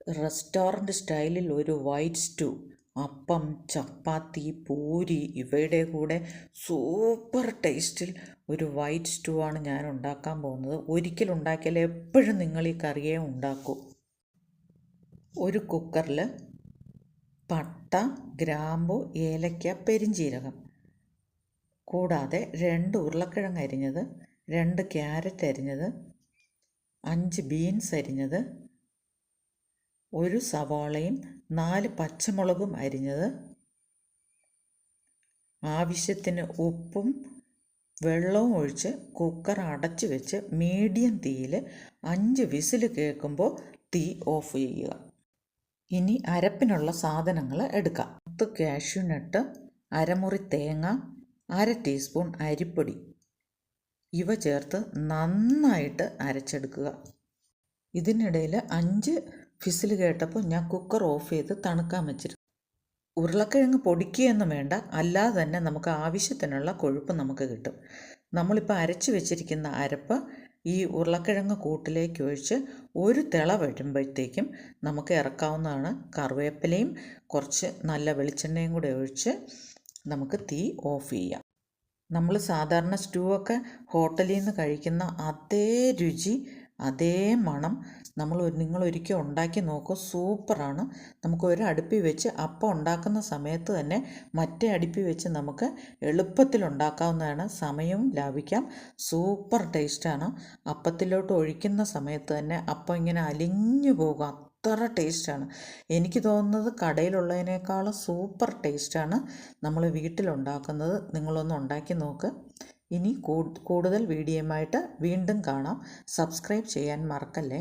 Restaurant സ്റ്റൈലിൽ ഒരു white stew, അപ്പം, ചപ്പാത്തി, പൂരി ഇവയുടെ കൂടെ സൂപ്പർ ടേസ്റ്റിൽ ഒരു വൈറ്റ് സ്റ്റൂ ആണ് ഞാൻ ഉണ്ടാക്കാൻ പോകുന്നത്. ഒരിക്കലുണ്ടാക്കിയാൽ എപ്പോഴും നിങ്ങൾ ഈ കറിയെ ഉണ്ടാക്കൂ. ഒരു കുക്കറിൽ പട്ട, ഗ്രാമ്പു, ഏലക്ക, പെരിഞ്ചീരകം, കൂടാതെ 2 ഉരുളക്കിഴങ്ങ് അരിഞ്ഞത്, 2 ക്യാരറ്റ് അരിഞ്ഞത്, 5 ബീൻസ് അരിഞ്ഞത്, 1 സവാളയും 4 പച്ചമുളകും അരിഞ്ഞത്, ആവശ്യത്തിന് ഉപ്പും വെള്ളവും ഒഴിച്ച് കുക്കർ അടച്ചു വെച്ച് മീഡിയം തീയിൽ 5 വിസിൽ കേൾക്കുമ്പോൾ തീ ഓഫ് ചെയ്യുക. ഇനി അരപ്പിനുള്ള സാധനങ്ങൾ എടുക്കാം. 10 കാഷ്യൂനട്ട്, അരമുറി തേങ്ങ, 1/2 ടീസ്പൂൺ അരിപ്പൊടി ഇവ ചേർത്ത് നന്നായിട്ട് അരച്ചെടുക്കുക. ഇതിനിടയിൽ 5 വിസിൽ കേട്ടപ്പോൾ ഞാൻ കുക്കർ ഓഫ് ചെയ്ത് തണുക്കാൻ വെച്ചിരുന്നു. ഉരുളക്കിഴങ്ങ് പൊടിക്കുകയൊന്നും വേണ്ട, അല്ലാതെ തന്നെ നമുക്ക് ആവശ്യത്തിനുള്ള കൊഴുപ്പ് നമുക്ക് കിട്ടും. നമ്മളിപ്പോൾ അരച്ച് വെച്ചിരിക്കുന്ന അരപ്പ് ഈ ഉരുളക്കിഴങ്ങ് കൂട്ടിലേക്ക് ഒഴിച്ച് ഒരു തിള വരുമ്പോഴത്തേക്കും നമുക്ക് ഇറക്കാവുന്നതാണ്. കറിവേപ്പിലയും കുറച്ച് നല്ല വെളിച്ചെണ്ണയും കൂടെ ഒഴിച്ച് നമുക്ക് തീ ഓഫ് ചെയ്യാം. നമ്മൾ സാധാരണ സ്റ്റൂ ഒക്കെ ഹോട്ടലിൽ നിന്ന് കഴിക്കുന്ന അതേ രുചി, അതേ മണം നിങ്ങൾ ഒരിക്കൽ ഉണ്ടാക്കി നോക്കൂ. സൂപ്പറാണ്. നമുക്ക് ഒരു അടുപ്പിൽ വെച്ച് അപ്പം ഉണ്ടാക്കുന്ന സമയത്ത് തന്നെ മറ്റേ അടുപ്പിൽ വെച്ച് നമുക്ക് എളുപ്പത്തിൽ ഉണ്ടാക്കാവുന്നതാണ്. സമയവും ലാഭിക്കാം. സൂപ്പർ ടേസ്റ്റാണ്. അപ്പത്തിലോട്ട് ഒഴിക്കുന്ന സമയത്ത് തന്നെ അപ്പം ഇങ്ങനെ അലിഞ്ഞു പോകും. അത്ര ടേസ്റ്റാണ്. എനിക്ക് തോന്നുന്നത് കടയിലുള്ളതിനേക്കാളും സൂപ്പർ ടേസ്റ്റാണ് നമ്മൾ വീട്ടിലുണ്ടാക്കുന്നത്. നിങ്ങളൊന്ന് ഉണ്ടാക്കി നോക്ക്. ഇനി കൂടുതൽ വീഡിയോയുമായിട്ട് വീണ്ടും കാണാം. സബ്സ്ക്രൈബ് ചെയ്യാൻ മറക്കല്ലേ.